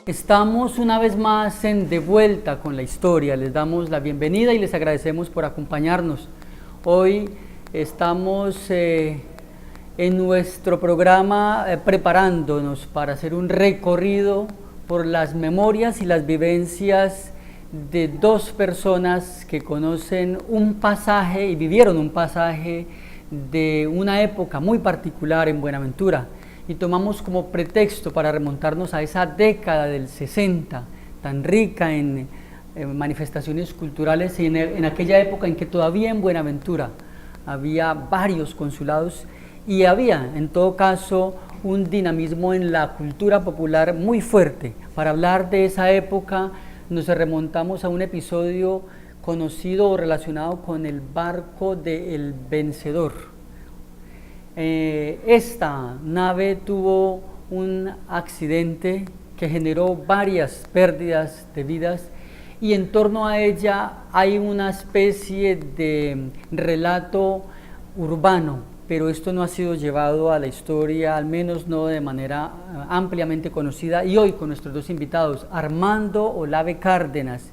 Estamos una vez más en De Vuelta con la Historia. Les damos la bienvenida y les agradecemos por acompañarnos. Hoy estamos en nuestro programa preparándonos para hacer un recorrido por las memorias y las vivencias de dos personas que conocen un pasaje y vivieron un pasaje de una época muy particular en Buenaventura. Y tomamos como pretexto para remontarnos a esa década del 60, tan rica en manifestaciones culturales y en aquella época en que todavía en Buenaventura había varios consulados y había, en todo caso, un dinamismo en la cultura popular muy fuerte. Para hablar de esa época nos remontamos a un episodio conocido o relacionado con el barco de El Vencedor. Esta nave tuvo un accidente que generó varias pérdidas de vidas y en torno a ella hay una especie de relato urbano, pero esto no ha sido llevado a la historia, al menos no de manera ampliamente conocida. Y hoy con nuestros dos invitados, Armando Olave Cárdenas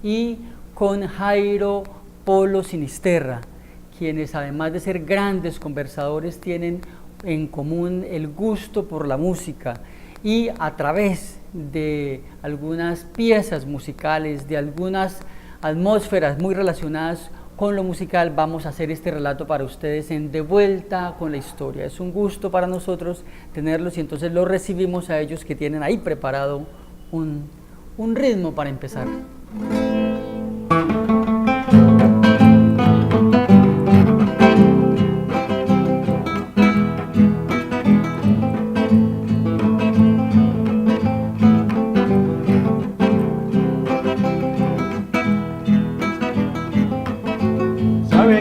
y con Jairo Polo Sinisterra, quienes además de ser grandes conversadores tienen en común el gusto por la música y a través de algunas piezas musicales, de algunas atmósferas muy relacionadas con lo musical, vamos a hacer este relato para ustedes en De Vuelta con la Historia. Es un gusto para nosotros tenerlos y entonces los recibimos a ellos que tienen ahí preparado un ritmo para empezar.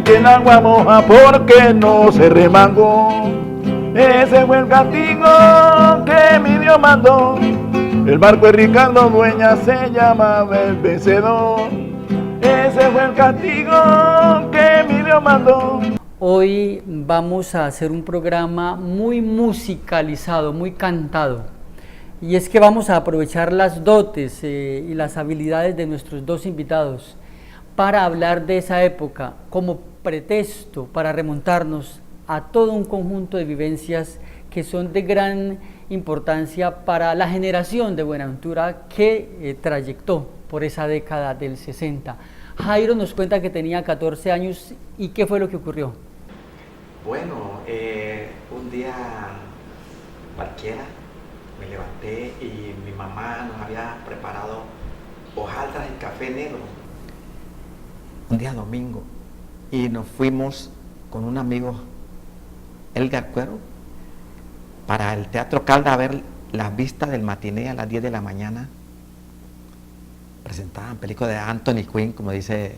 Que el agua moja porque no se remangó. Ese fue el castigo que mi Dios mandó. El barco de Ricardo Dueñas se llamaba El Vencedor. Ese fue el castigo que mi Dios mandó. Hoy vamos a hacer un programa muy musicalizado, muy cantado. Y es que vamos a aprovechar las dotes y las habilidades de nuestros dos invitados para hablar de esa época como pretexto para remontarnos a todo un conjunto de vivencias que son de gran importancia para la generación de Buenaventura que trayectó por esa década del 60. Jairo nos cuenta que tenía 14 años y ¿qué fue lo que ocurrió? Bueno, un día cualquiera me levanté y mi mamá nos había preparado hojaldras y café negro. Un día domingo. Y nos fuimos con un amigo, Elgar Cuero, para el Teatro Calda a ver las vistas del matiné a las 10 de la mañana. Presentaban películas de Anthony Quinn, como dice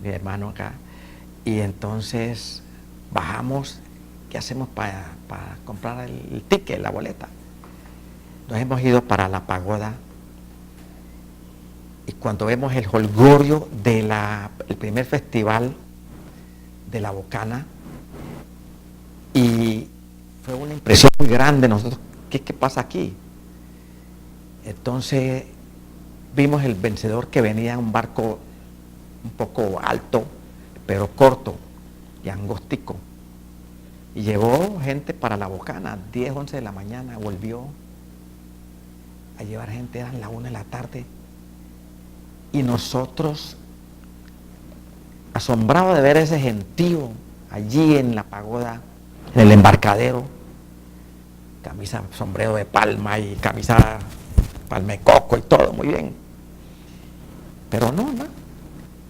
mi hermano acá. Y entonces bajamos, ¿qué hacemos para comprar el ticket, la boleta? Nos hemos ido para la pagoda. Y cuando vemos el jolgorio del primer festival de la Bocana, y fue una impresión muy grande nosotros, ¿qué pasa aquí? Entonces vimos El Vencedor que venía en un barco un poco alto, pero corto y angostico, y llevó gente para la Bocana, 10, 11 de la mañana, volvió a llevar gente, eran las 1 de la tarde, y nosotros asombrados de ver ese gentío allí en la pagoda, en el embarcadero, camisa, sombrero de palma y camisa palma de coco y todo, muy bien. Pero no,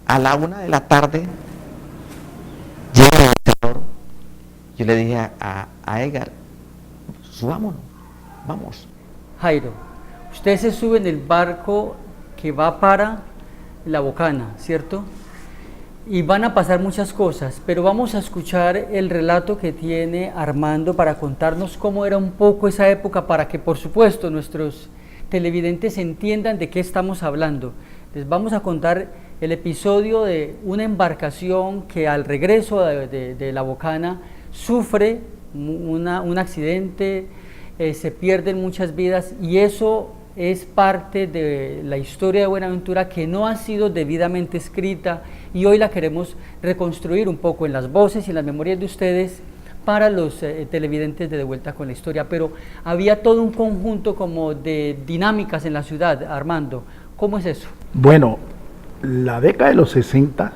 a la 1 de la tarde llega yo le dije a Edgar, subámonos, vamos. Jairo, usted se sube en el barco que va para La Bocana, ¿cierto? Y van a pasar muchas cosas, pero vamos a escuchar el relato que tiene Armando para contarnos cómo era un poco esa época, para que por supuesto nuestros televidentes entiendan de qué estamos hablando. Les vamos a contar el episodio de una embarcación que al regreso de La Bocana sufre un accidente, se pierden muchas vidas, y eso es parte de la historia de Buenaventura que no ha sido debidamente escrita, y hoy la queremos reconstruir un poco en las voces y en las memorias de ustedes para los televidentes de Vuelta con la Historia. Pero había todo un conjunto como de dinámicas en la ciudad. Armando, ¿cómo es eso? Bueno, la década de los 60,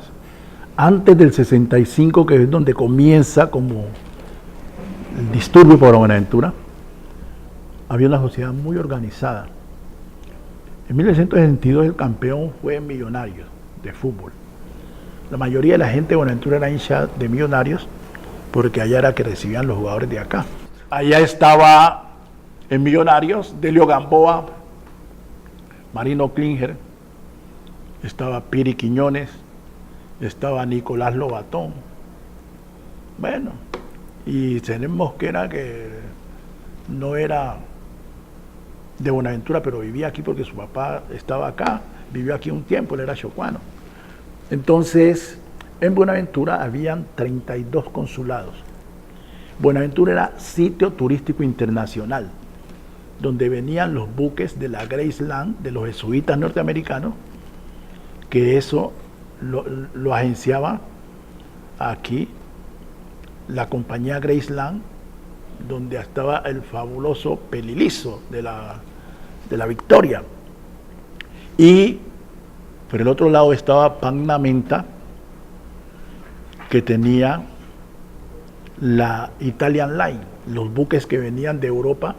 antes del 65, que es donde comienza como el disturbio por Buenaventura, había una sociedad muy organizada. En 1962 el campeón fue Millonarios de fútbol. La mayoría de la gente de Buenaventura era hincha de Millonarios porque allá era que recibían los jugadores de acá. Allá estaba en Millonarios Delio Gamboa, Marino Klinger, estaba Piri Quiñones, estaba Nicolás Lobatón. Bueno, y Zenén Mosquera, que no era de Buenaventura, pero vivía aquí porque su papá estaba acá, vivió aquí un tiempo, él era chocuano. Entonces, en Buenaventura habían 32 consulados. Buenaventura era sitio turístico internacional, donde venían los buques de la Graceland, de los jesuitas norteamericanos, que eso lo agenciaba aquí la compañía Graceland, donde estaba el fabuloso Pelilizo de la Victoria. Y por el otro lado estaba Pagnamenta, que tenía la Italian Line, los buques que venían de Europa,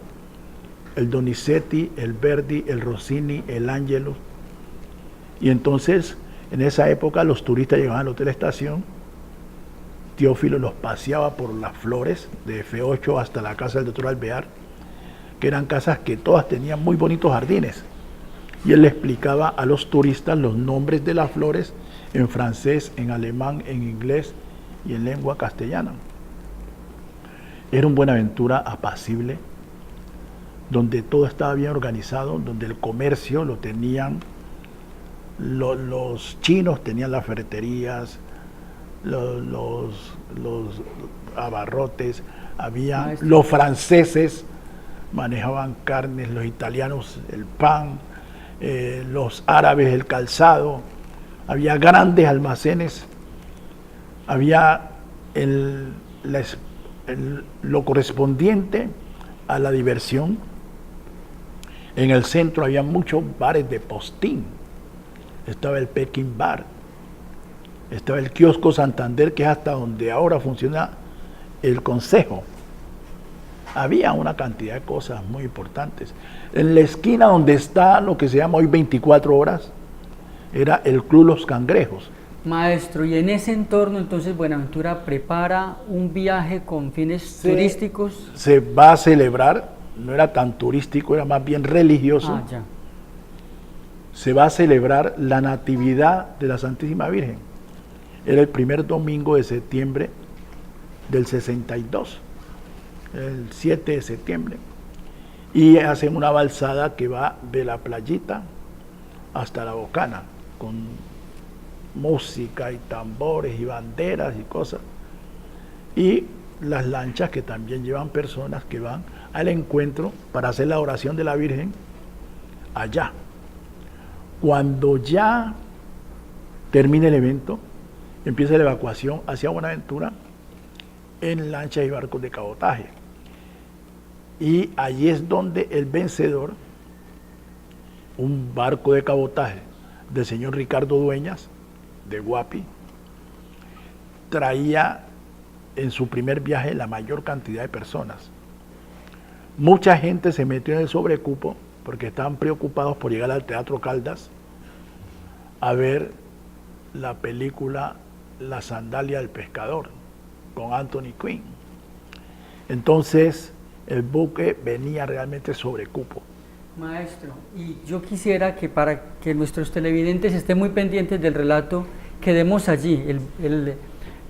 el Donizetti, el Verdi, el Rossini, el Angelo. Y entonces, en esa época, los turistas llegaban al Hotel Estación, Teófilo los paseaba por las flores, de F8 hasta la casa del doctor Alvear, que eran casas que todas tenían muy bonitos jardines. Y él le explicaba a los turistas los nombres de las flores en francés, en alemán, en inglés y en lengua castellana. Era un Buenaventura apacible, donde todo estaba bien organizado, donde el comercio lo tenían, los chinos tenían las ferreterías, los abarrotes, había los franceses manejaban carnes, los italianos el pan, los árabes el calzado, había grandes almacenes, había lo correspondiente a la diversión. En el centro había muchos bares de postín, estaba el Pekín Bar, estaba el kiosco Santander, que es hasta donde ahora funciona el Consejo. Había una cantidad de cosas muy importantes. En la esquina donde está lo que se llama hoy 24 horas, era el Club Los Cangrejos. Maestro, y en ese entorno entonces Buenaventura prepara un viaje con fines turísticos. Se va a celebrar, no era tan turístico, era más bien religioso. Ya. Se va a celebrar la Natividad de la Santísima Virgen. Era el primer domingo de septiembre del 62, el 7 de septiembre. Y hacen una balsada que va de la playita hasta La Bocana, con música y tambores y banderas y cosas. Y las lanchas que también llevan personas que van al encuentro para hacer la oración de la Virgen allá. Cuando ya termine el evento, empieza la evacuación hacia Buenaventura en lanchas y barcos de cabotaje. Y allí es donde el vencedor, un barco de cabotaje del señor Ricardo Dueñas, de Guapi, traía en su primer viaje la mayor cantidad de personas. Mucha gente se metió en el sobrecupo porque estaban preocupados por llegar al Teatro Caldas a ver la película La Sandalia del Pescador con Anthony Quinn. Entonces el buque venía realmente sobre cupo. Maestro, y yo quisiera que para que nuestros televidentes estén muy pendientes del relato, quedemos allí.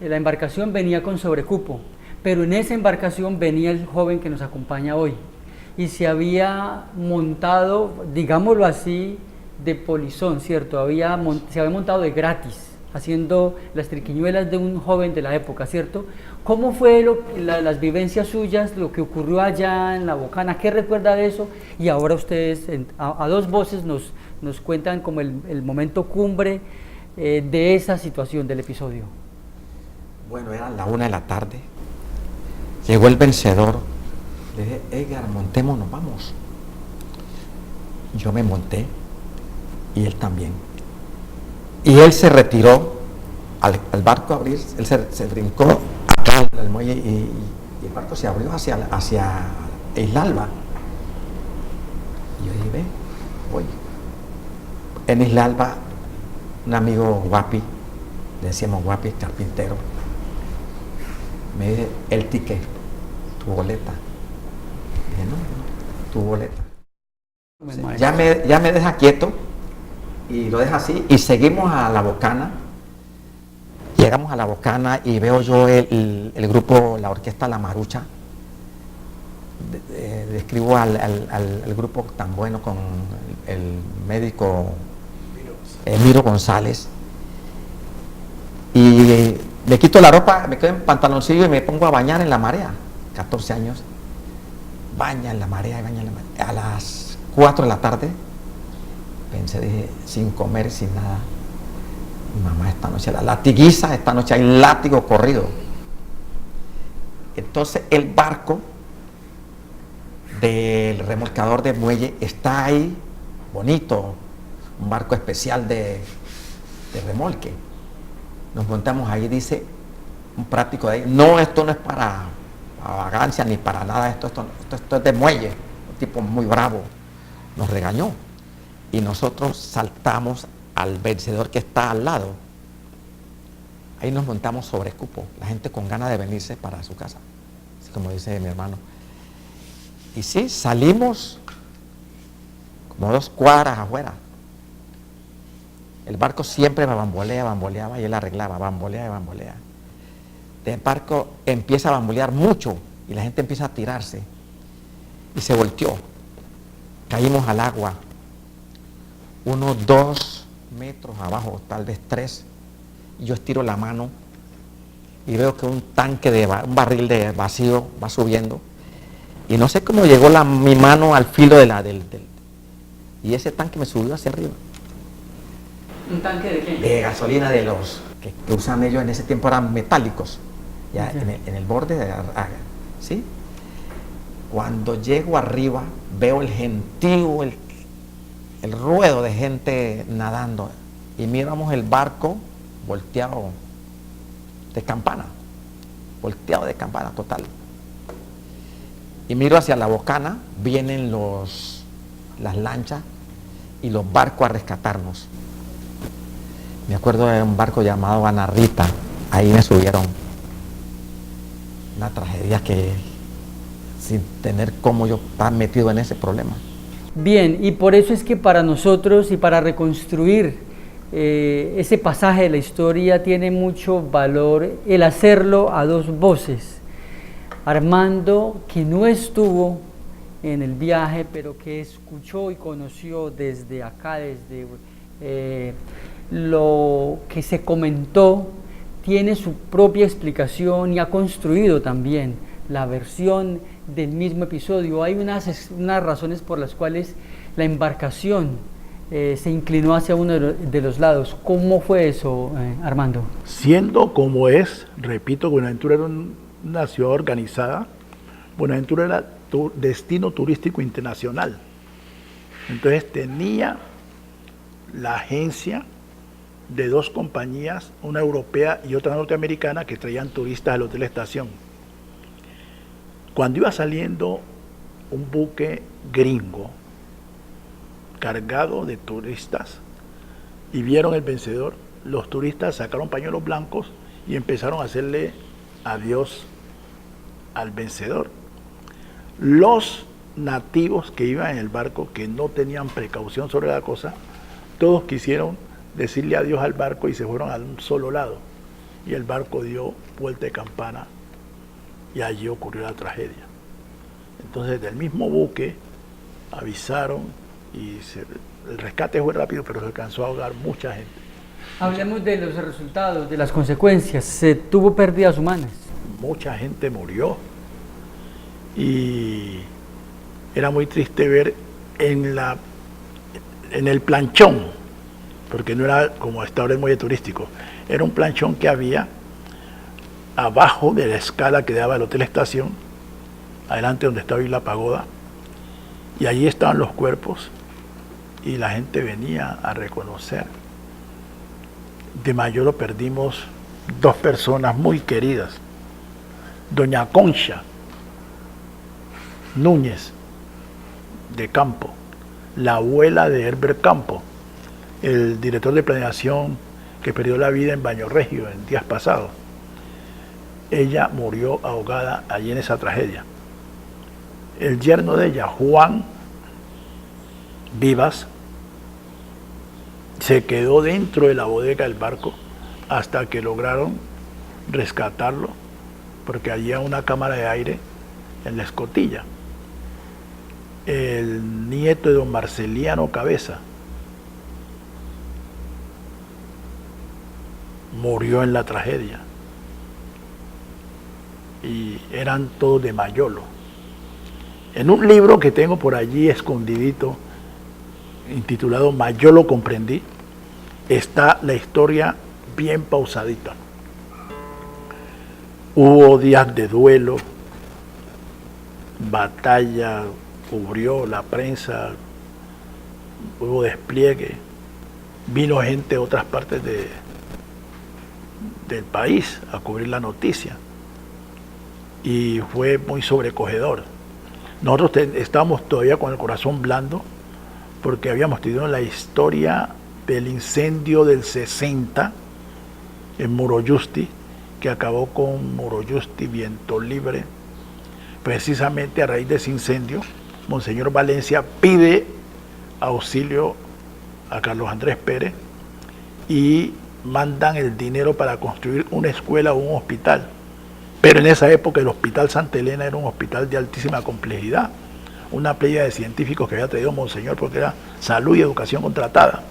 La embarcación venía con sobrecupo, pero en esa embarcación venía el joven que nos acompaña hoy y se había montado, digámoslo así, de polizón, ¿cierto? Se había montado de gratis, haciendo las triquiñuelas de un joven de la época, ¿cierto? ¿Cómo fue las vivencias suyas, lo que ocurrió allá en La Bocana? ¿Qué recuerda de eso? Y ahora ustedes a dos voces nos cuentan como el momento cumbre de esa situación, del episodio. Bueno, eran la 1 de la tarde. Llegó el vencedor. Le dije, Edgar, montémonos, vamos. Yo me monté y él también. Y él se retiró al barco abrir, él se brincó acá al muelle y el barco se abrió hacia Isla Alba. Y yo dije, ve, voy. En Isla Alba, un amigo Guapi, le decíamos Guapi, carpintero, me dice, el ticket, tu boleta. Dije, no, tu boleta. Sí, ya me deja quieto y lo deja así y seguimos a La Bocana. Llegamos a La Bocana y veo yo el grupo, la orquesta La Marucha. Describo al grupo tan bueno con el médico Miro González. Y me quito la ropa, me quedo en pantaloncillo y me pongo a bañar en la marea. 14 años. Baña en la marea, baña en la marea. A las 4 de la tarde, pensé, dije, sin comer y sin nada. Mi mamá esta noche, la latiguiza, esta noche hay látigo corrido. Entonces el barco del remolcador de muelle está ahí, bonito, un barco especial de remolque. Nos montamos ahí, dice un práctico de ahí, no, esto no es para vagancia ni para nada, esto es de muelle. Un tipo muy bravo nos regañó y nosotros saltamos al vencedor que está al lado. Ahí nos montamos sobre cupo, la gente con ganas de venirse para su casa, así como dice mi hermano. Y sí, salimos como 2 cuadras afuera. El barco siempre bamboleaba y él arreglaba, bambolea y bambolea. El barco empieza a bambolear mucho y la gente empieza a tirarse y se volteó. Caímos al agua, unos 2 metros abajo, tal vez 3. Y yo estiro la mano y veo que un barril de vacío va subiendo. Y no sé cómo llegó mi mano al filo y ese tanque me subió hacia arriba. ¿Un tanque de qué? De gasolina de los que usan ellos en ese tiempo, eran metálicos. Ya en el borde, ¿sí? Cuando llego arriba, veo el gentío, el ruedo de gente nadando. Y miramos el barco volteado de campana total. Y miro hacia La Bocana, vienen las lanchas y los barcos a rescatarnos. Me acuerdo de un barco llamado Ana Rita, ahí me subieron. Una tragedia que sin tener cómo yo estar metido en ese problema. Bien, y por eso es que para nosotros y para reconstruir ese pasaje de la historia tiene mucho valor el hacerlo a 2 voces. Armando, que no estuvo en el viaje, pero que escuchó y conoció desde acá, desde lo que se comentó, tiene su propia explicación y ha construido también la versión del mismo episodio. Hay unas razones por las cuales la embarcación se inclinó hacia uno de los lados. ¿Cómo fue eso, Armando? Siendo como es, repito, Buenaventura era una ciudad organizada, Buenaventura era destino turístico internacional. Entonces tenía la agencia de 2 compañías, una europea y otra norteamericana, que traían turistas al Hotel Estación. Cuando iba saliendo un buque gringo cargado de turistas y vieron el vencedor, los turistas sacaron pañuelos blancos y empezaron a hacerle adiós al vencedor. Los nativos que iban en el barco, que no tenían precaución sobre la cosa, todos quisieron decirle adiós al barco y se fueron a un solo lado. Y el barco dio vuelta de campana y allí ocurrió la tragedia. Entonces del mismo buque avisaron y el rescate fue rápido, pero se alcanzó a ahogar mucha gente. Hablemos de los resultados, de las consecuencias. Se tuvo pérdidas humanas. Mucha gente murió y era muy triste ver en el planchón, porque no era como hasta ahora el muelle turístico, era un planchón que había abajo de la escala que daba al Hotel Estación, adelante donde estaba hoy la pagoda, y allí estaban los cuerpos y la gente venía a reconocer. De Mayolo perdimos 2 personas muy queridas. Doña Concha Núñez de Campo, la abuela de Herbert Campo, el director de planeación que perdió la vida en Baño Regio en días pasados. Ella murió ahogada allí en esa tragedia. El yerno de ella, Juan Vivas, se quedó dentro de la bodega del barco hasta que lograron rescatarlo, porque había una cámara de aire en la escotilla. El nieto de don Marceliano Cabeza murió en la tragedia y eran todos de Mayolo. En un libro que tengo por allí escondidito, intitulado Mayolo comprendí, está la historia bien pausadita. Hubo días de duelo, batalla, cubrió la prensa, hubo despliegue, vino gente de otras partes del país a cubrir la noticia y fue muy sobrecogedor. Nosotros estábamos todavía con el corazón blando porque habíamos tenido la historia del incendio del 60 en Morojusti, que acabó con Morojusti, Viento Libre. Precisamente a raíz de ese incendio, Monseñor Valencia pide auxilio a Carlos Andrés Pérez y mandan el dinero para construir una escuela o un hospital. Pero en esa época el Hospital Santa Elena era un hospital de altísima complejidad, una playa de científicos que había traído Monseñor porque era salud y educación contratada,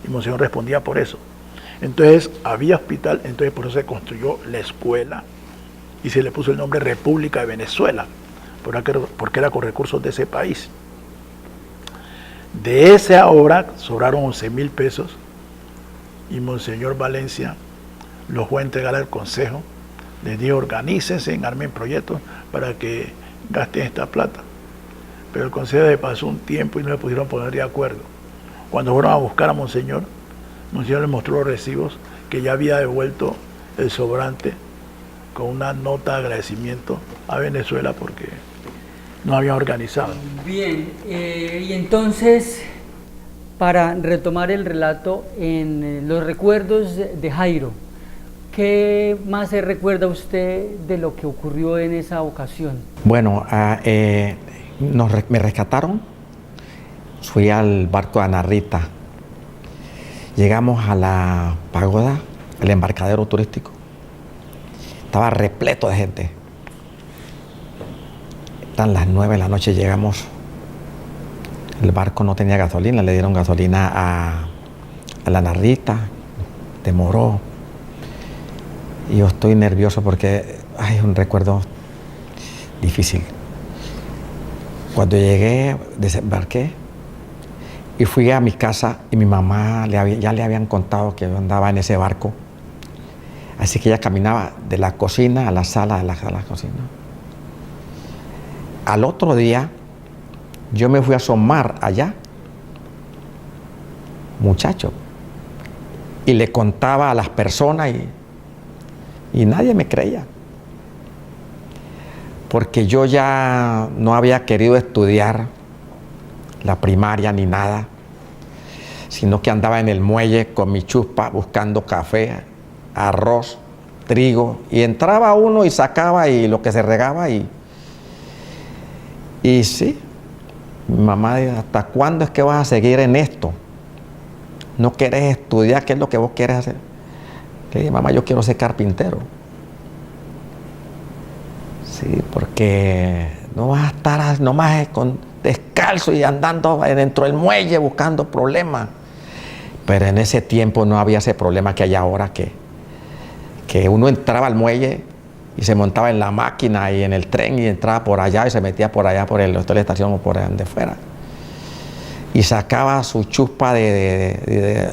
y Monseñor respondía por eso. Entonces había hospital, entonces por eso se construyó la escuela y se le puso el nombre República de Venezuela, porque era con recursos de ese país. De esa obra sobraron 11.000 pesos y Monseñor Valencia los fue a entregar al Consejo. Les dijo: organícense, armen proyectos para que gasten esta plata. Pero el Consejo se pasó un tiempo y no se pudieron poner de acuerdo. Cuando fueron a buscar a Monseñor, Monseñor les mostró los recibos que ya había devuelto el sobrante con una nota de agradecimiento a Venezuela porque no habían organizado. Bien, y entonces, para retomar el relato, en los recuerdos de Jairo, ¿qué más se recuerda usted de lo que ocurrió en esa ocasión? Bueno, me rescataron, fui al barco de Ana Rita, llegamos a la pagoda, el embarcadero turístico, estaba repleto de gente. Eran las 9 de la noche, llegamos, el barco no tenía gasolina, le dieron gasolina a la Ana Rita, demoró. Y yo estoy nervioso porque es un recuerdo difícil. Cuando llegué, desembarqué y fui a mi casa y mi mamá ya le habían contado que yo andaba en ese barco. Así que ella caminaba de la cocina a la sala, de la cocina. Al otro día, yo me fui a asomar allá, muchacho, y le contaba a las personas y nadie me creía. Porque yo ya no había querido estudiar la primaria ni nada, sino que andaba en el muelle con mi chuspa buscando café, arroz trigo, y entraba uno y sacaba y lo que se regaba y sí, mi mamá dijo, ¿hasta cuándo es que vas a seguir en esto? ¿No quieres estudiar? ¿Qué es lo que vos quieres hacer? Le dije, mamá, yo quiero ser carpintero. Sí, porque no vas a estar nomás descalzo y andando dentro del muelle buscando problemas. Pero en ese tiempo no había ese problema que hay ahora, que uno entraba al muelle y se montaba en la máquina y en el tren y entraba por allá y se metía por allá por el hotel de estación o por donde fuera. Y sacaba su chuspa de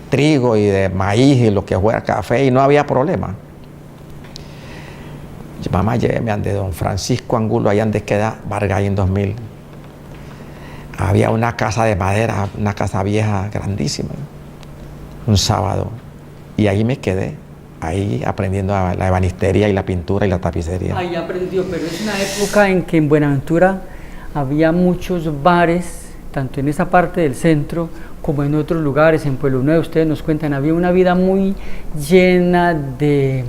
trigo y de maíz y lo que fuera, café, y no había problema. Mamá, lléveme ande don Francisco Angulo, allá donde queda Vargas en 2000. Había una casa de madera, una casa vieja, grandísima, un sábado. Y ahí me quedé, ahí aprendiendo la ebanistería y la pintura y la tapicería. Ahí aprendió, pero es una época en que en Buenaventura había muchos bares, tanto en esa parte del centro como en otros lugares, en Pueblo Nuevo, ustedes nos cuentan, había una vida muy llena de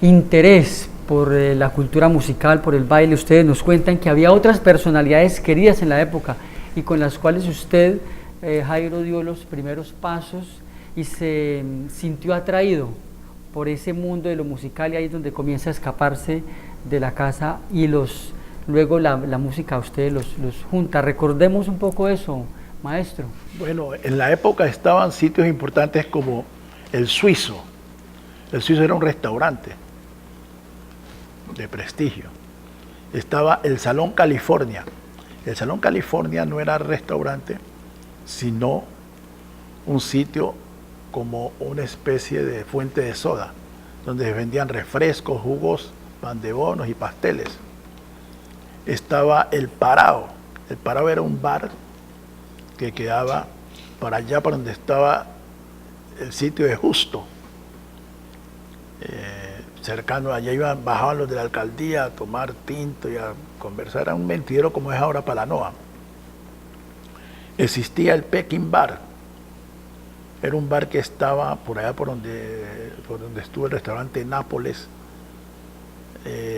interés por la cultura musical, por el baile. Ustedes nos cuentan que había otras personalidades queridas en la época y con las cuales usted, Jairo, dio los primeros pasos y se sintió atraído por ese mundo de lo musical, y ahí es donde comienza a escaparse de la casa y luego la música a ustedes los junta. Recordemos un poco eso, maestro. Bueno, en la época estaban sitios importantes como el Suizo. El Suizo era un restaurante de prestigio. Estaba el Salón California. El Salón California no era restaurante, sino un sitio como una especie de fuente de soda, donde vendían refrescos, jugos, pan de bonos y pasteles. Estaba el Parao. El Parao era un bar que quedaba para allá, por donde estaba el sitio de Justo. Cercano, allá bajaban los de la alcaldía a tomar tinto y a conversar. Era un mentidero como es ahora Palanoa. Existía el Peking Bar. Era un bar que estaba por allá por donde estuvo el restaurante Nápoles,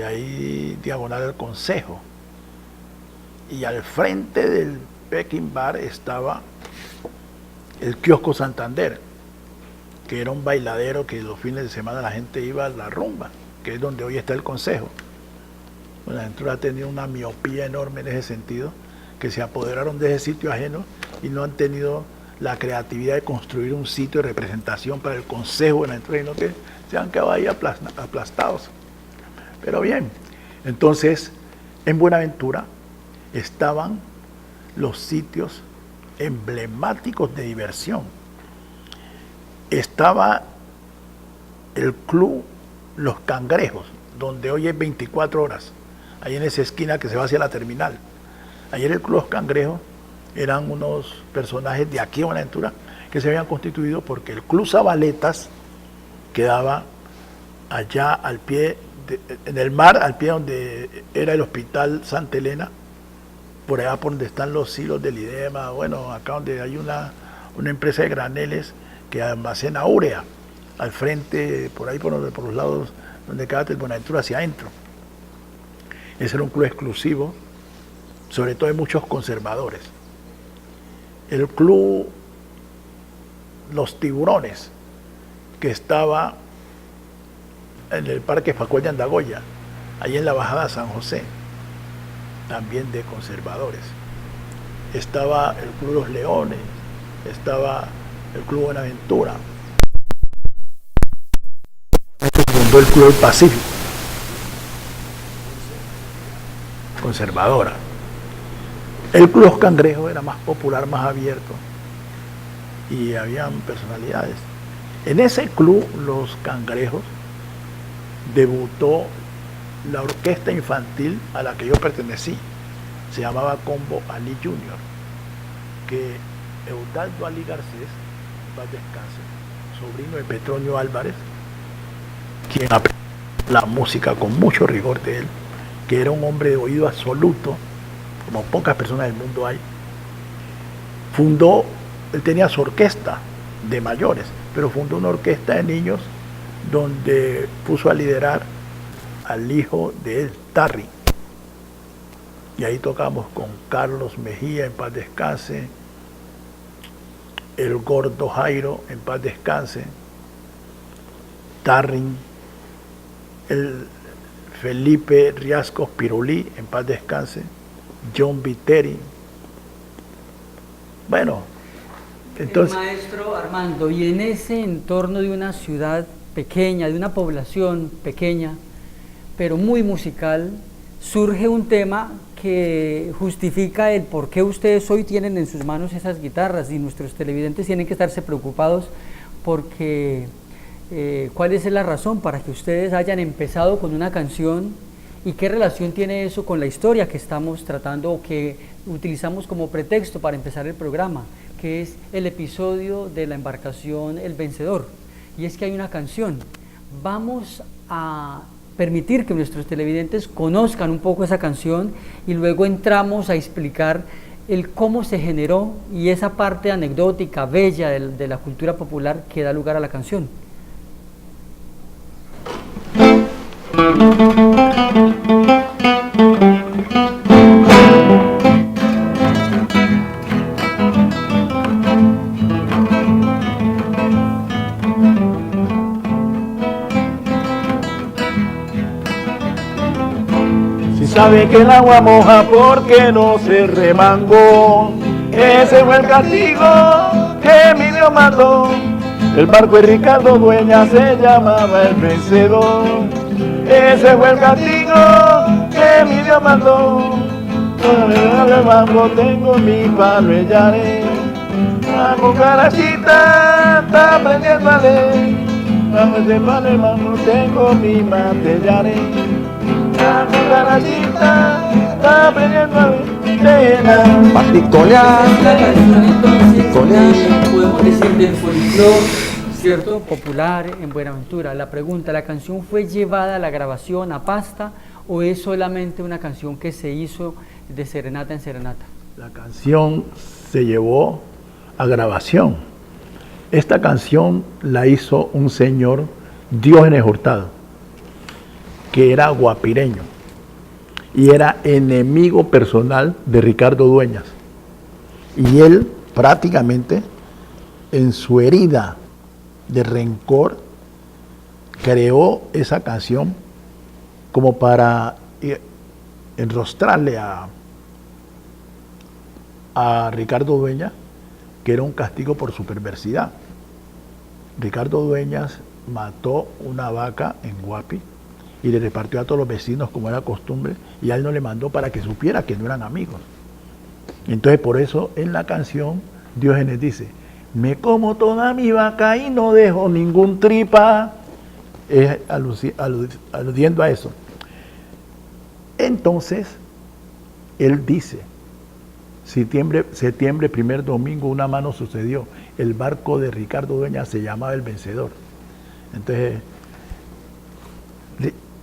ahí diagonal al Consejo. Y al frente del Peking Bar estaba el Kiosco Santander, que era un bailadero que los fines de semana la gente iba a la rumba, que es donde hoy está el Consejo. Buenaventura ha tenido una miopía enorme en ese sentido, que se apoderaron de ese sitio ajeno y no han tenido la creatividad de construir un sitio de representación para el Consejo de Buenaventura, sino que se han quedado ahí aplastados. Pero bien, entonces en Buenaventura estaban los sitios emblemáticos de diversión. Estaba el club Los Cangrejos, donde hoy es 24 horas, ahí en esa esquina que se va hacia la terminal. Ayer el club Los Cangrejos eran unos personajes de aquí a Buenaventura que se habían constituido porque el club Zabaletas quedaba allá al pie, en el mar, al pie donde era el hospital Santa Elena, por allá por donde están los silos del IDEMA, bueno, acá donde hay una empresa de graneles que almacena urea, al frente, por ahí por los lados donde queda el Buenaventura hacia adentro. Ese era un club exclusivo, sobre todo de muchos conservadores. El club Los Tiburones, que estaba en el Parque Facuel de Andagoya, ahí en la bajada San José, también de conservadores. Estaba el Club Los Leones, estaba el Club Buenaventura. Fundó el Club del Pacífico, conservadora. El Club Los Cangrejos era más popular, más abierto, y habían personalidades. En ese club, Los Cangrejos, debutó la orquesta infantil a la que yo pertenecí. Se llamaba Combo Ali Junior, que Eudaldo Ali Garcés, paz descanse, sobrino de Petronio Álvarez, quien aprendió la música con mucho rigor de él, que era un hombre de oído absoluto, como pocas personas del mundo hay. Él tenía su orquesta de mayores, pero fundó una orquesta de niños donde puso a liderar al hijo de él, Tarry. Y ahí tocamos con Carlos Mejía, en paz descanse, el Gordo Jairo, en paz descanse, Tarrin, el Felipe Riascos Pirulí, en paz descanse, John Viteri. Bueno, entonces... El maestro Armando, y en ese entorno de una ciudad pequeña, de una población pequeña, pero muy musical, surge un tema que justifica el por qué ustedes hoy tienen en sus manos esas guitarras, y nuestros televidentes tienen que estarse preocupados porque cuál es la razón para que ustedes hayan empezado con una canción y qué relación tiene eso con la historia que estamos tratando o que utilizamos como pretexto para empezar el programa, que es el episodio de la embarcación El Vencedor. Y es que hay una canción. Vamos a permitir que nuestros televidentes conozcan un poco esa canción y luego entramos a explicar el cómo se generó y esa parte anecdótica, bella de la cultura popular que da lugar a la canción. Sabe que el agua moja porque no se remangó. Ese fue el castigo que mi Dios mandó. El barco de Ricardo Dueñas se llamaba El Vencedor. Ese fue el castigo que mi Dios mandó. El mango tengo mi palo ellare. La cucarachita está aprendiendo a leer. Ese palo el mango tengo mi matellare. La cucarachita está aprendiendo a leer. Paticolear. La canción entonces podemos decir del folclore, ¿cierto? Popular en Buenaventura. La pregunta, ¿la canción fue llevada a la grabación, a pasta, o es solamente una canción que se hizo de serenata en serenata? La canción se llevó a grabación. Esta canción la hizo un señor, Diógenes Hurtado, que era guapireño y era enemigo personal de Ricardo Dueñas. Y él prácticamente, en su herida de rencor, creó esa canción como para enrostrarle a Ricardo Dueñas, que era un castigo por su perversidad. Ricardo Dueñas mató una vaca en Guapi y le repartió a todos los vecinos como era costumbre, y a él no le mandó para que supiera que no eran amigos. Entonces por eso en la canción Diógenes dice: me como toda mi vaca y no dejo ningún tripa, es aludiendo a eso. Entonces él dice: septiembre, primer domingo, una mano sucedió, el barco de Ricardo Dueñas se llamaba El Vencedor. Entonces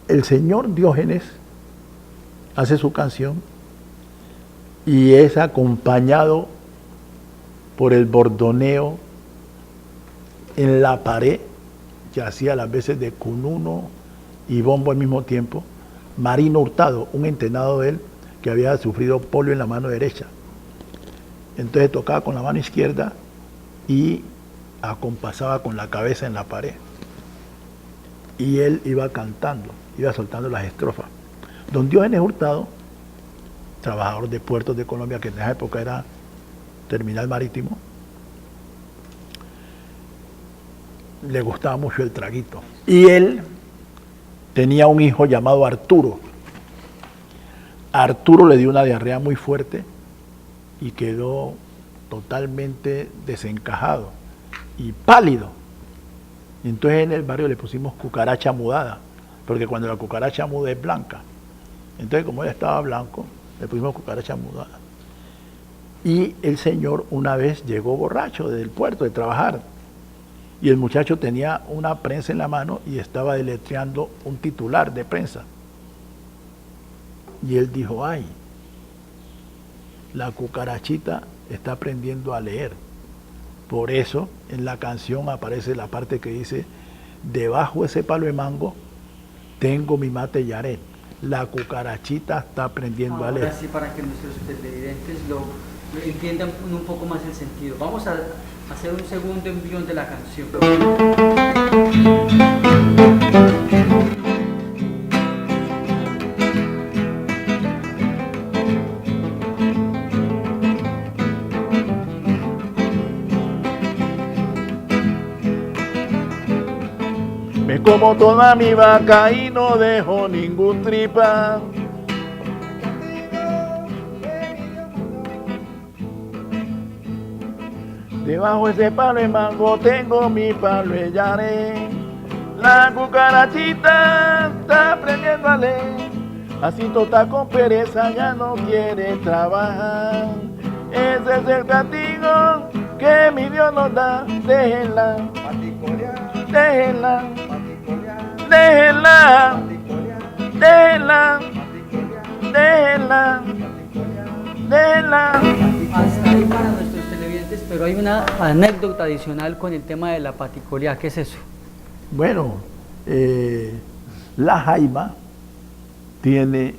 el señor Diógenes hace su canción y es acompañado por el bordoneo en la pared, que hacía las veces de cununo y bombo al mismo tiempo, Marino Hurtado, un entrenado de él que había sufrido polio en la mano derecha. Entonces tocaba con la mano izquierda y acompasaba con la cabeza en la pared. Y él iba cantando, iba soltando las estrofas. Don Diógenes Hurtado, trabajador de Puertos de Colombia, que en esa época era terminal marítimo, le gustaba mucho el traguito. Y él tenía un hijo llamado Arturo. Arturo le dio una diarrea muy fuerte y quedó totalmente desencajado y pálido. Entonces en el barrio le pusimos cucaracha mudada, porque cuando la cucaracha muda es blanca. Entonces como él estaba blanco, le pusimos cucaracha mudada. Y el señor una vez llegó borracho del puerto de trabajar, y el muchacho tenía una prensa en la mano y estaba deletreando un titular de prensa. Y él dijo: ay, la cucarachita está aprendiendo a leer. Por eso en la canción aparece la parte que dice: debajo de ese palo de mango tengo mi mate yaret. La cucarachita está aprendiendo a leer. Ahora sí, para que nuestros televidentes lo entiendan un poco más el sentido. Vamos a hacer un segundo envión de la canción. Me como toda mi vaca y no dejo ningún tripa. Debajo de ese palo de mango tengo mi palo de yaret. La cucarachita está aprendiendo a leer. Así tota con pereza ya no quiere trabajar. Ese es el castigo que mi Dios nos da. Déjenla, déjenla, déjenla, déjenla, déjenla, déjenla. Hasta ahí para nuestros televidentes, pero hay una anécdota adicional con el tema de la paticolia. ¿Qué es eso? Bueno, la jaima tiene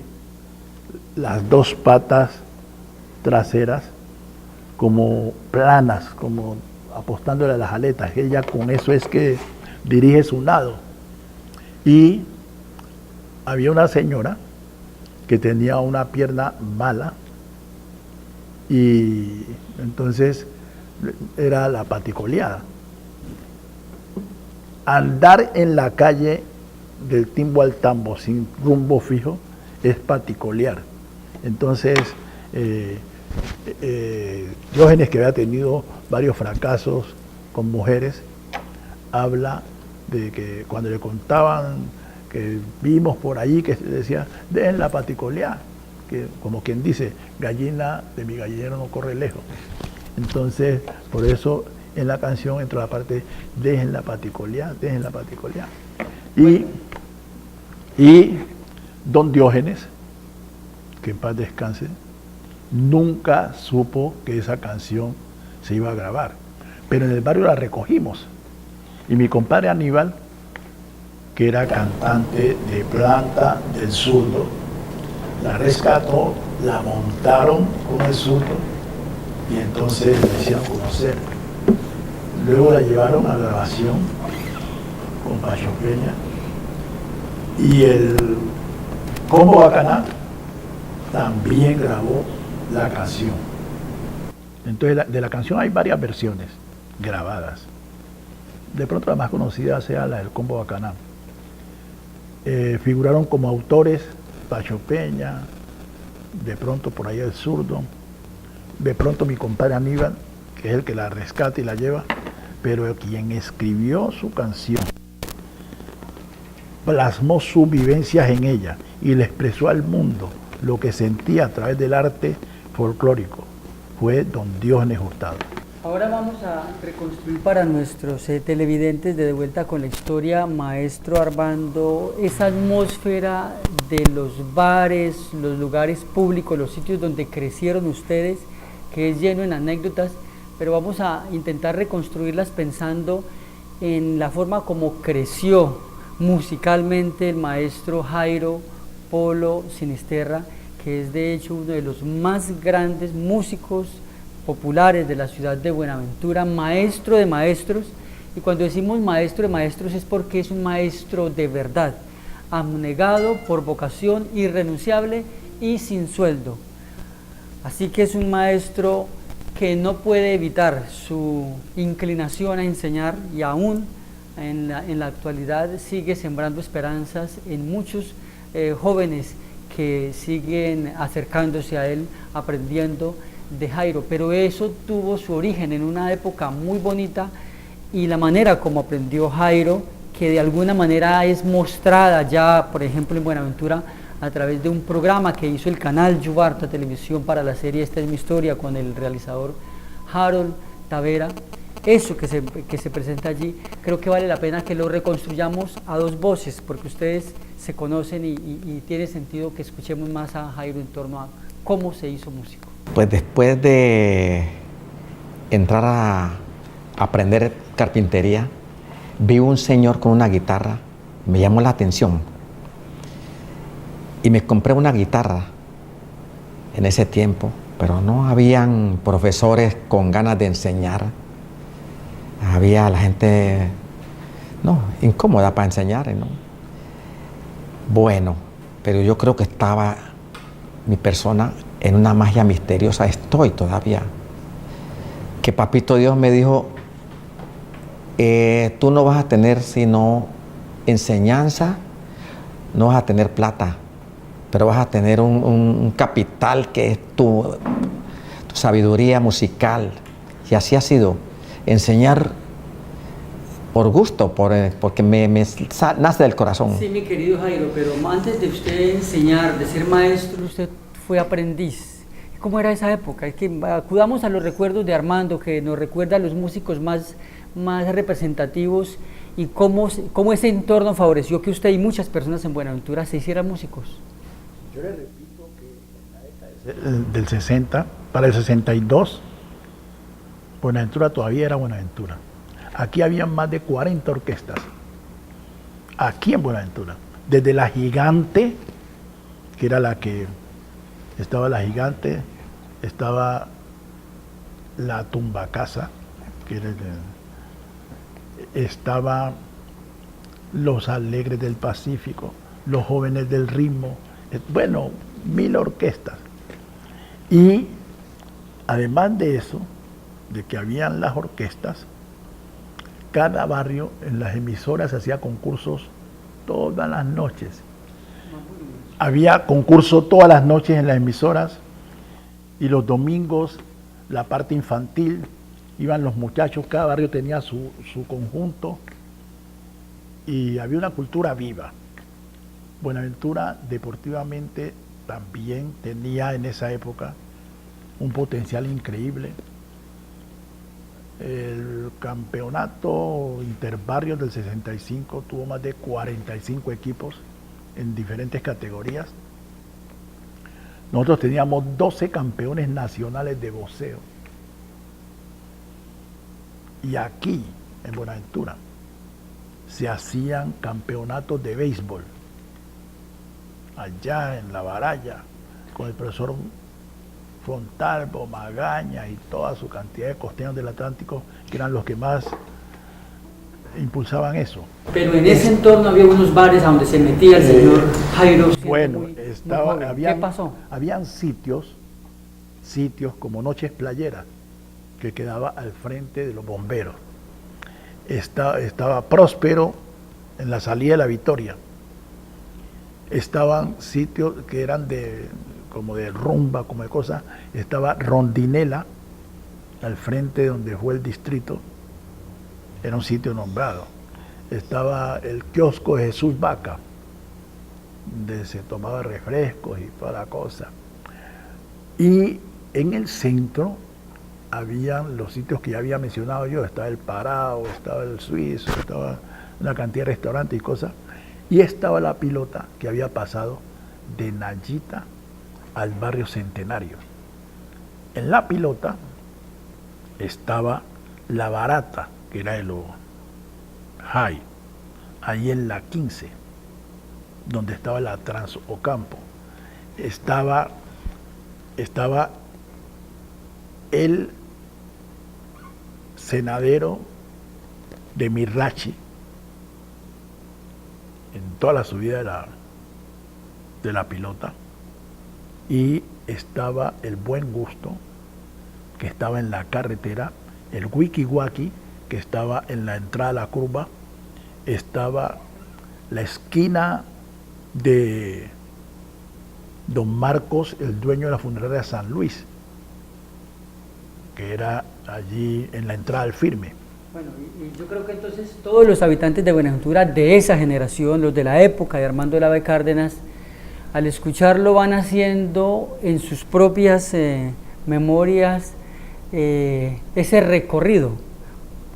las dos patas traseras como planas, como apostándole a las aletas. Ella con eso es que dirige su nado. Y había una señora que tenía una pierna mala y entonces era la paticoleada. Andar en la calle del timbo al tambo sin rumbo fijo es paticolear. Entonces, Diógenes, que había tenido varios fracasos con mujeres, habla de que cuando le contaban que vimos por allí, que decía, dejen la paticolear, que como quien dice, gallina de mi gallinero no corre lejos. Entonces, por eso en la canción entró la parte, dejen la paticolear, dejen la paticolear. Y don Diógenes, que en paz descanse, nunca supo que esa canción se iba a grabar. Pero en el barrio la recogimos. Y mi compadre Aníbal, que era cantante de Planta del Zurdo, la rescató, la montaron con el zurdo y entonces le hicieron conocer. Luego la llevaron a grabación con Pacho Peña y el Combo Bacaná también grabó la canción. Entonces de la canción hay varias versiones grabadas. De pronto la más conocida sea la del Combo Bacaná. Figuraron como autores Pacho Peña, de pronto por ahí el Zurdo, de pronto mi compadre Aníbal, que es el que la rescata y la lleva, pero quien escribió su canción plasmó sus vivencias en ella y le expresó al mundo lo que sentía a través del arte folclórico. Fue don Diógenes Hurtado. Ahora vamos a reconstruir para nuestros televidentes de vuelta con la historia, maestro Armando, esa atmósfera de los bares, los lugares públicos, los sitios donde crecieron ustedes, que es lleno en anécdotas, pero vamos a intentar reconstruirlas pensando en la forma como creció musicalmente el maestro Jairo Polo Sinisterra, que es de hecho uno de los más grandes músicos populares de la ciudad de Buenaventura, maestro de maestros, y cuando decimos maestro de maestros es porque es un maestro de verdad, abnegado por vocación, irrenunciable y sin sueldo. Así que es un maestro que no puede evitar su inclinación a enseñar y aún en la actualidad sigue sembrando esperanzas en muchos jóvenes que siguen acercándose a él, aprendiendo de Jairo, pero eso tuvo su origen en una época muy bonita y la manera como aprendió Jairo, que de alguna manera es mostrada ya, por ejemplo, en Buenaventura, a través de un programa que hizo el canal Yubarta Televisión para la serie Esta es mi historia, con el realizador Harold Tavera. Eso que se presenta allí, creo que vale la pena que lo reconstruyamos a dos voces, porque ustedes se conocen y tiene sentido que escuchemos más a Jairo en torno a cómo se hizo músico. Pues después de entrar a aprender carpintería, vi un señor con una guitarra, me llamó la atención y me compré una guitarra en ese tiempo, pero no habían profesores con ganas de enseñar, había la gente incómoda para enseñar, ¿no? Bueno, pero yo creo que estaba mi persona en una magia misteriosa, estoy todavía, que Papito Dios me dijo, tú no vas a tener sino enseñanza, no vas a tener plata, pero vas a tener un capital que es tu sabiduría musical. Y así ha sido, enseñar por gusto, porque me nace del corazón. Sí, mi querido Jairo, pero antes de usted enseñar, de ser maestro, usted fue aprendiz. ¿Cómo era esa época? Es que acudamos a los recuerdos de Armando, que nos recuerda a los músicos más representativos, y cómo ese entorno favoreció que usted y muchas personas en Buenaventura se hicieran músicos. Yo le repito que en la década del 60, para el 62, Buenaventura todavía era Buenaventura. Aquí había más de 40 orquestas, aquí en Buenaventura, desde la Gigante, que era la que estaba la Gigante, estaba la Tumbacasa, que era estaba los Alegres del Pacífico, los Jóvenes del Ritmo, bueno, 1000 orquestas. Y además de eso, de que habían las orquestas, cada barrio en las emisoras hacía concursos todas las noches. Había concurso todas las noches en las emisoras, y los domingos la parte infantil, iban los muchachos, cada barrio tenía su conjunto, y había una cultura viva. Buenaventura deportivamente también tenía en esa época un potencial increíble. El campeonato interbarrios del 65 tuvo más de 45 equipos en diferentes categorías. Nosotros teníamos 12 campeones nacionales de boxeo. Y aquí, en Buenaventura, se hacían campeonatos de béisbol. Allá en La Baraya, con el profesor Fontalvo, Magaña y toda su cantidad de costeños del Atlántico, que eran los que más impulsaban eso. Pero en ese entorno había unos bares a donde se metía el señor Jairo. Bueno, muy ¿qué pasó? Habían sitios como Noches Playeras, que quedaba al frente de los bomberos. Estaba Próspero en la salida de La Victoria. Estaban sitios que eran como de rumba, como de cosas. Estaba Rondinela, al frente donde fue el distrito, era un sitio nombrado. Estaba el kiosco de Jesús Vaca, donde se tomaba refrescos y toda la cosa. Y en el centro habían los sitios que ya había mencionado yo, estaba el Parado, estaba el Suizo, estaba una cantidad de restaurantes y cosas, y estaba la Pilota, que había pasado de Nayita al barrio Centenario. En la Pilota estaba la Barata, que era de los High, ahí en la 15, donde estaba la Transocampo. Estaba el Senadero de Mirrachi, en toda la subida de la Pilota, y estaba el Buen Gusto, que estaba en la carretera, el Wiki Waki, que estaba en la entrada a la curva, estaba la esquina de Don Marcos, el dueño de la funeraria San Luis, que era allí en la entrada al Firme. Bueno, y yo creo que entonces todos los habitantes de Buenaventura de esa generación, los de la época de Armando del Ave Cárdenas, al escucharlo van haciendo en sus propias memorias ese recorrido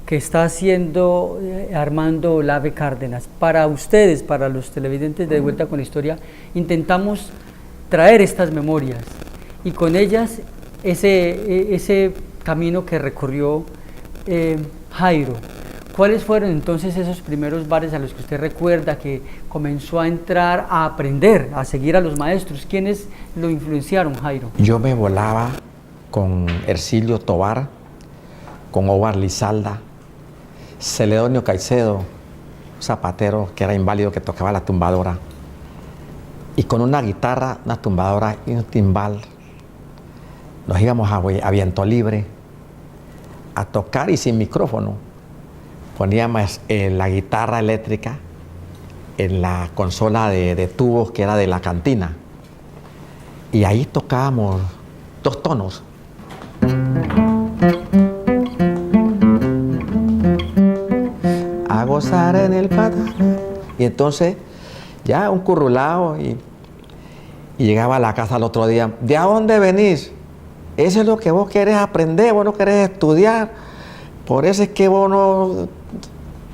que está haciendo Armando Olave Cárdenas. Para ustedes, para los televidentes de Vuelta con la Historia, intentamos traer estas memorias y con ellas ese camino que recorrió Jairo. ¿Cuáles fueron entonces esos primeros bares a los que usted recuerda que comenzó a entrar a aprender, a seguir a los maestros? ¿Quiénes lo influenciaron, Jairo? Yo me volaba con Ercilio Tobar, con Omar Lizalda, Celedonio Caicedo, zapatero que era inválido que tocaba la tumbadora, y con una guitarra, una tumbadora y un timbal nos íbamos a viento libre a tocar y sin micrófono. Poníamos la guitarra eléctrica en la consola de tubos que era de la cantina y ahí tocábamos 2 tonos. A gozar en el patán. Y entonces ya un currulao y llegaba a la casa al otro día. ¿De a dónde venís? Eso es lo que vos querés aprender, vos no querés estudiar. Por eso es que vos no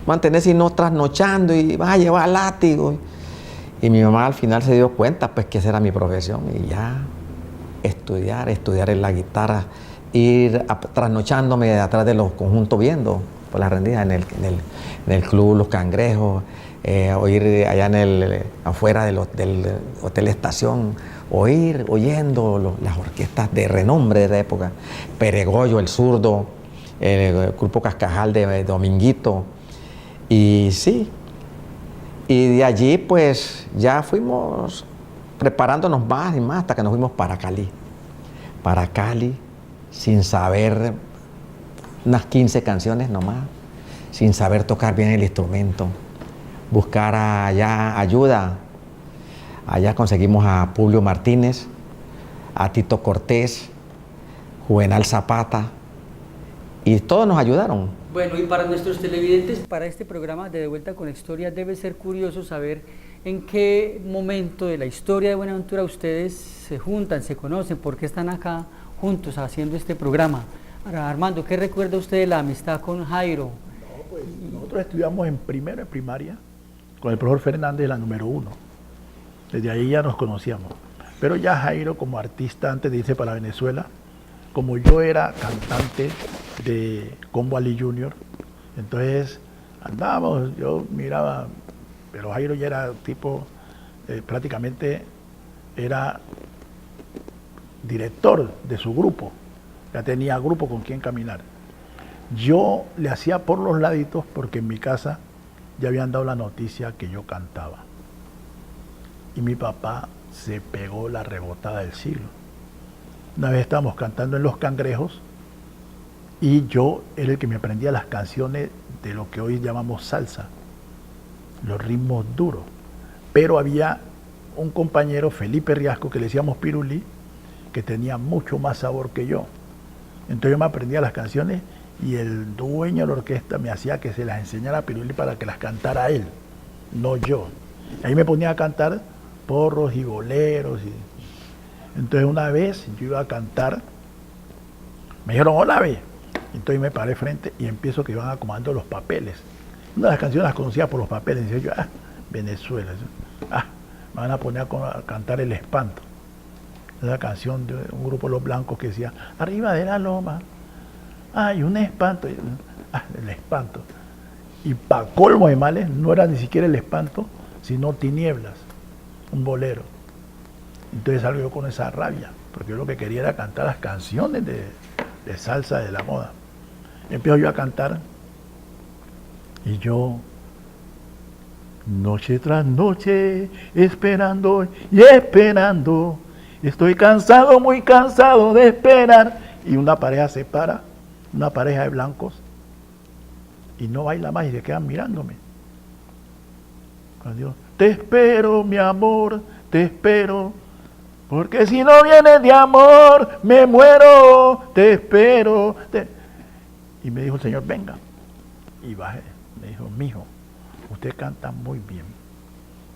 mantenés sino trasnochando y vas a llevar látigo. Y mi mamá al final se dio cuenta pues que esa era mi profesión y ya estudiar en la guitarra, ir trasnochándome atrás de los conjuntos viendo por las rendidas en el club Los Cangrejos, oír allá afuera del Hotel Estación, oyendo las orquestas de renombre de la época, Peregoyo, El Zurdo, el grupo Cascajal de Dominguito, y sí, y de allí pues ya fuimos preparándonos más y más hasta que nos fuimos para Cali, sin saber, unas 15 canciones nomás, sin saber tocar bien el instrumento, buscar allá ayuda. Allá conseguimos a Publio Martínez, a Tito Cortés, Juvenal Zapata, y todos nos ayudaron. Bueno, y para nuestros televidentes, para este programa de Vuelta con la Historia, debe ser curioso saber en qué momento de la historia de Buenaventura ustedes se juntan, se conocen, por qué están acá juntos haciendo este programa. Ahora, Armando, ¿qué recuerda usted de la amistad con Jairo? No, pues nosotros estudiamos en primero de primaria con el profesor Fernández, la número 1. Desde ahí ya nos conocíamos. Pero ya Jairo, como artista, antes de irse para Venezuela, como yo era cantante de Combo Ali Junior, entonces andábamos, yo miraba, pero Jairo ya era tipo, prácticamente era director de su grupo, ya tenía grupo con quien caminar. Yo le hacía por los laditos porque en mi casa ya habían dado la noticia que yo cantaba. Y mi papá se pegó la rebotada del siglo. Una vez estábamos cantando en Los Cangrejos y yo era el que me aprendía las canciones de lo que hoy llamamos salsa, los ritmos duros. Pero había un compañero, Felipe Riasco, que le decíamos Pirulí, que tenía mucho más sabor que yo. Entonces yo me aprendía las canciones y el dueño de la orquesta me hacía que se las enseñara a Pirulí para que las cantara él, no yo. Ahí me ponía a cantar porros y boleros. Entonces una vez yo iba a cantar, me dijeron, hola, ve. Entonces me paré frente y empiezo que iban acomodando los papeles. Una de las canciones las conocía por los papeles. Y decía yo, Venezuela. Me van a poner a cantar El Espanto. Esa canción de un grupo de Los Blancos que decía, arriba de la loma, hay un espanto. El Espanto. Y para colmo de males, no era ni siquiera El Espanto, sino Tinieblas, un bolero. Entonces salgo yo con esa rabia, porque yo lo que quería era cantar las canciones de salsa de la moda. Empiezo yo a cantar y yo, noche tras noche, esperando y esperando, estoy cansado, muy cansado de esperar. Y una pareja se para, una pareja de blancos, y no baila más y se quedan mirándome. Cuando digo, te espero, mi amor, te espero, porque si no vienes de amor, me muero, te espero. Y me dijo el Señor, venga. Y bajé. Me dijo, mijo, usted canta muy bien,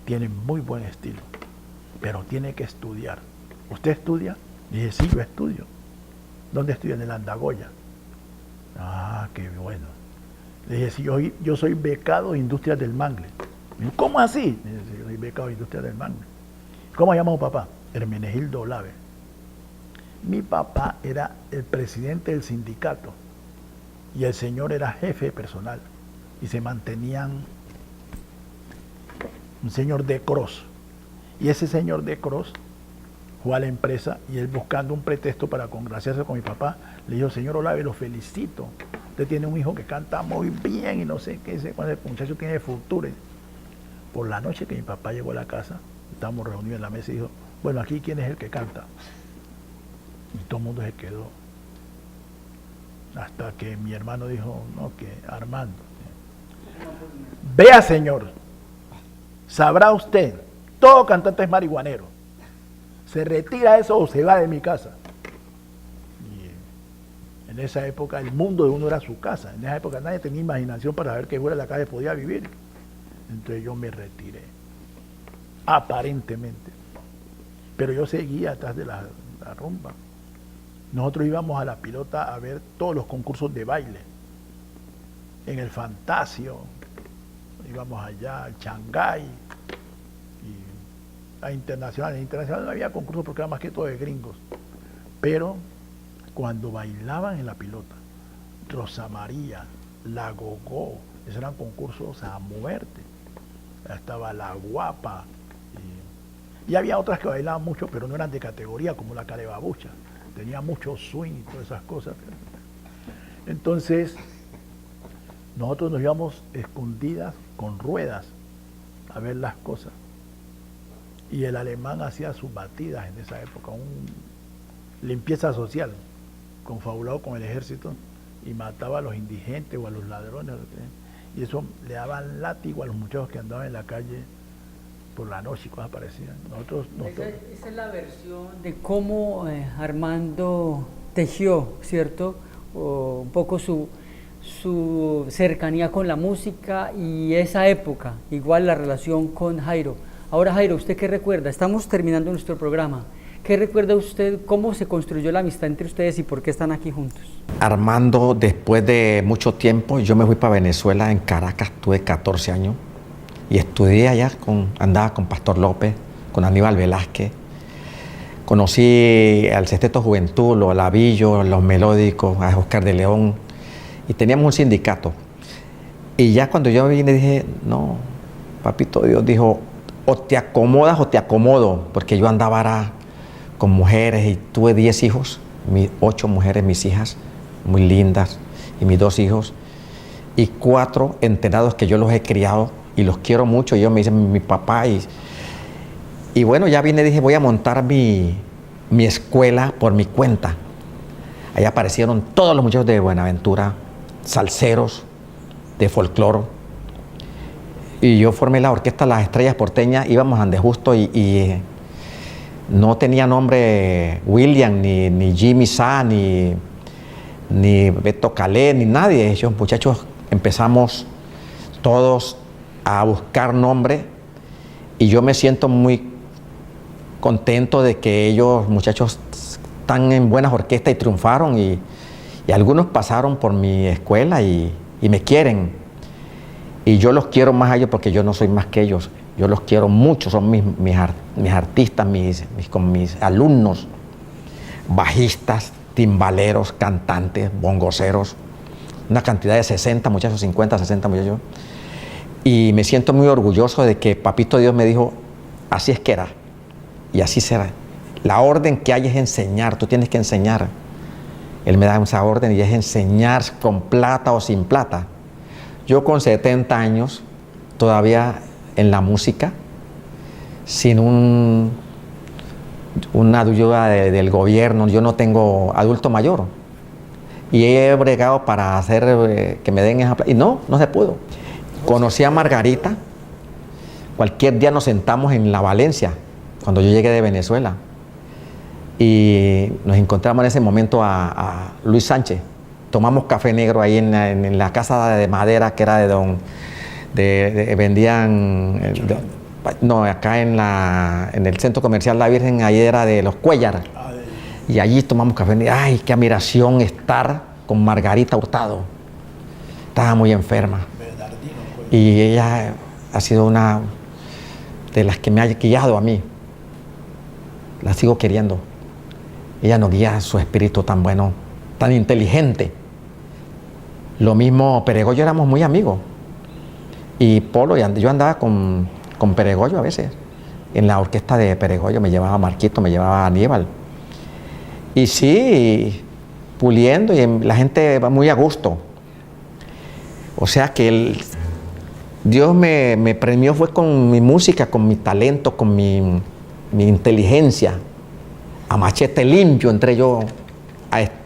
tiene muy buen estilo, pero tiene que estudiar. ¿Usted estudia? Y dije, sí, yo estudio. ¿Dónde estudia? En el Andagoya. Ah, qué bueno. Le dije, sí, yo soy becado de Industrias del Mangle. Me dijo, ¿cómo así? Le dije, yo soy becado de Industrias del Mangle. ¿Cómo llamó papá? Hermenegildo Olave. Mi papá era el presidente del sindicato y el señor era jefe de personal. y se mantenían un señor de Cross. Y ese señor de Cross fue a la empresa y él, buscando un pretexto para congraciarse con mi papá, le dijo: señor Olave, lo felicito. Usted tiene un hijo que canta muy bien y no sé qué, ese muchacho tiene futuro. Por la noche que mi papá llegó a la casa, estábamos reunidos en la mesa y dijo: bueno, aquí ¿quién es el que canta? Y todo el mundo se quedó. Hasta que mi hermano dijo: no, que Armando. Vea, señor, sabrá usted, todo cantante es marihuanero. Se retira eso o se va de mi casa. Y en esa época el mundo de uno era su casa. En esa época nadie tenía imaginación para saber que fuera de la calle podía vivir. Entonces yo me retiré, aparentemente. Pero yo seguía atrás de la rumba. Nosotros íbamos a La Pilota a ver todos los concursos de baile. En el Fantasio, íbamos allá, al Shanghái, y a Internacional. En Internacional no había concursos porque era más que todo de gringos. Pero cuando bailaban en La Pilota, Rosa María, La Gogó, esos eran concursos a muerte. Estaba La Guapa, y había otras que bailaban mucho, pero no eran de categoría, como la Calebabucha. Tenía mucho swing y todas esas cosas. Entonces, nosotros nos íbamos escondidas con ruedas a ver las cosas. Y el alemán hacía sus batidas en esa época, limpieza social, confabulado con el ejército, y mataba a los indigentes o a los ladrones. Y eso le daban látigo a los muchachos que andaban en la calle por la noche y cosas parecidas. Esa es la versión de cómo Armando tejió, ¿cierto? Un poco su cercanía con la música y esa época, igual la relación con Jairo. Ahora, Jairo, ¿usted qué recuerda? Estamos terminando nuestro programa. ¿Qué recuerda usted? ¿Cómo se construyó la amistad entre ustedes y por qué están aquí juntos? Armando, después de mucho tiempo, yo me fui para Venezuela, en Caracas, tuve 14 años. Y estudié allá, andaba con Pastor López, con Aníbal Velázquez. Conocí al Sexteto Juventud, los Lavillos, los Melódicos, a Oscar de León. Y teníamos un sindicato. Y ya cuando yo vine dije: no, papito Dios, dijo, o te acomodas o te acomodo. Porque yo andaba con mujeres y tuve 10 hijos, 8 mujeres, mis hijas, muy lindas, y mis 2 hijos. Y 4 entrenados que yo los he criado y los quiero mucho. Ellos me dicen mi papá. Y bueno, ya vine y dije: voy a montar mi escuela por mi cuenta. Allá aparecieron todos los muchachos de Buenaventura, salseros, de folclore. Y yo formé la orquesta Las Estrellas Porteñas. Íbamos a Ande Justo y no tenía nombre William, ni Jimmy Sá, ni Beto Calé, ni nadie. Ellos muchachos empezamos todos a buscar nombre, y yo me siento muy contento de que ellos, muchachos, están en buenas orquestas y triunfaron, y algunos pasaron por mi escuela y me quieren, y yo los quiero más a ellos porque yo no soy más que ellos. Yo los quiero mucho, son mis artistas, mis alumnos, bajistas, timbaleros, cantantes, bongoceros, una cantidad de 60 muchachos, 50, 60 muchachos. Y me siento muy orgulloso de que Papito Dios me dijo: así es que era, y así será. La orden que hay es enseñar, tú tienes que enseñar. Él me da esa orden y es enseñar con plata o sin plata. Yo con 70 años, todavía en la música, sin una ayuda del gobierno, yo no tengo adulto mayor. Y he bregado para hacer que me den esa plata, y no se pudo. Conocí a Margarita, cualquier día nos sentamos en La Valencia, cuando yo llegué de Venezuela, y nos encontramos en ese momento a Luis Sánchez. Tomamos café negro ahí en la casa de madera que era vendían, acá en el centro comercial La Virgen, ahí era de los Cuellar, y allí tomamos café negro. Ay, qué admiración estar con Margarita Hurtado, estaba muy enferma. Y ella ha sido una de las que me ha guiado a mí. La sigo queriendo. Ella nos guía, su espíritu tan bueno, tan inteligente. Lo mismo Perego, yo éramos muy amigos. Y Polo, yo andaba con Peregoyo a veces. En la orquesta de Peregoyo me llevaba Marquito, me llevaba Aníbal. Y sí, puliendo y la gente va muy a gusto. O sea que Dios me premió fue con mi música, con mi talento, con mi inteligencia. A machete limpio entré yo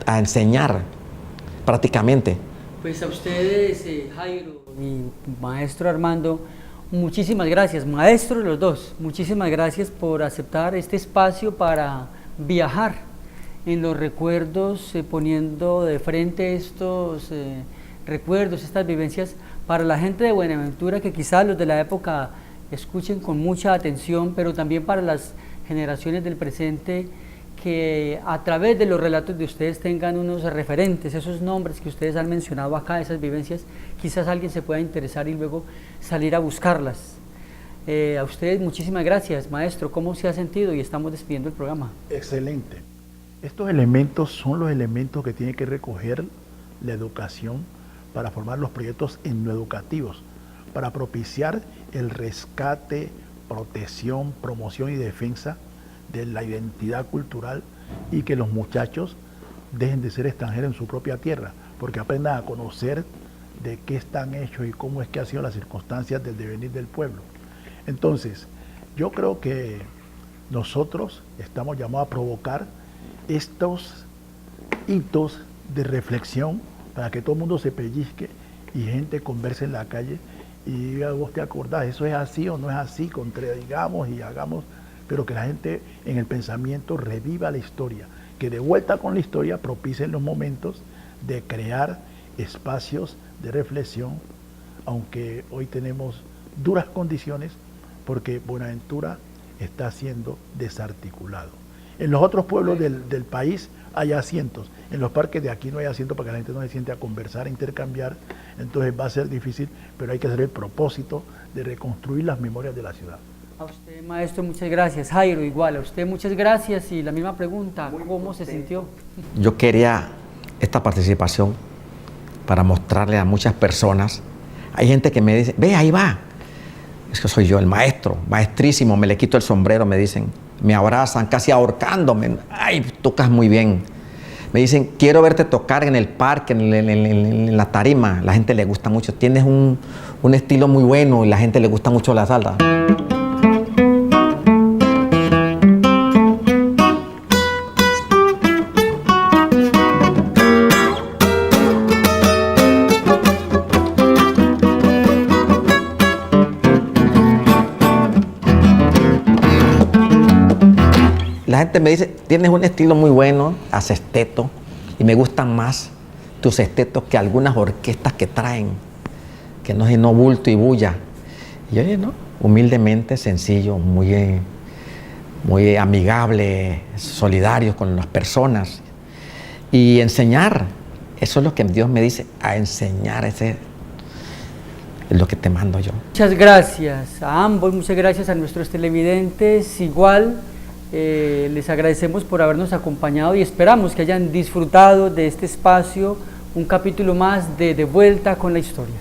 a enseñar prácticamente. Pues a ustedes, Jairo y maestro Armando, muchísimas gracias, maestros los dos, muchísimas gracias por aceptar este espacio para viajar en los recuerdos, poniendo de frente estos recuerdos, estas vivencias para la gente de Buenaventura, que quizás los de la época escuchen con mucha atención, pero también para las generaciones del presente, que a través de los relatos de ustedes tengan unos referentes, esos nombres que ustedes han mencionado acá, esas vivencias, quizás alguien se pueda interesar y luego salir a buscarlas. A ustedes muchísimas gracias, maestro. ¿Cómo se ha sentido? Y estamos despidiendo el programa. Excelente. Estos elementos son los elementos que tiene que recoger la educación para formar los proyectos etnoeducativos, para propiciar el rescate, protección, promoción y defensa de la identidad cultural y que los muchachos dejen de ser extranjeros en su propia tierra, porque aprendan a conocer de qué están hechos y cómo es que han sido las circunstancias del devenir del pueblo. Entonces, yo creo que nosotros estamos llamados a provocar estos hitos de reflexión para que todo el mundo se pellizque y gente converse en la calle y diga, vos te acordás, eso es así o no es así, contradigamos y hagamos, pero que la gente en el pensamiento reviva la historia, que de vuelta con la historia propicien los momentos de crear espacios de reflexión, aunque hoy tenemos duras condiciones porque Buenaventura está siendo desarticulado. En los otros pueblos del país hay asientos, en los parques de aquí no hay asientos para que la gente no se siente a conversar, a intercambiar, entonces va a ser difícil, pero hay que hacer el propósito de reconstruir las memorias de la ciudad. A usted, maestro, muchas gracias. Jairo, igual, a usted muchas gracias y la misma pregunta, ¿cómo se sintió? Yo quería esta participación para mostrarle a muchas personas. Hay gente que me dice, ve, ahí va. Es que soy yo, el maestro, maestrísimo, me le quito el sombrero, me dicen, me abrazan, casi ahorcándome. Ay, tocas muy bien. Me dicen, quiero verte tocar en el parque, en la tarima. La gente le gusta mucho. Tienes un estilo muy bueno y la gente le gusta mucho la salsa. La gente me dice, tienes un estilo muy bueno, haces esteto, y me gustan más tus estetos que algunas orquestas que traen, que no es no bulto y bulla. Y oye, ¿no? Humildemente, sencillo, muy amigable, solidario con las personas. Y enseñar, eso es lo que Dios me dice, a enseñar, ese es lo que te mando yo. Muchas gracias a ambos, muchas gracias a nuestros televidentes, igual. Les agradecemos por habernos acompañado y esperamos que hayan disfrutado de este espacio, un capítulo más de Vuelta con la Historia.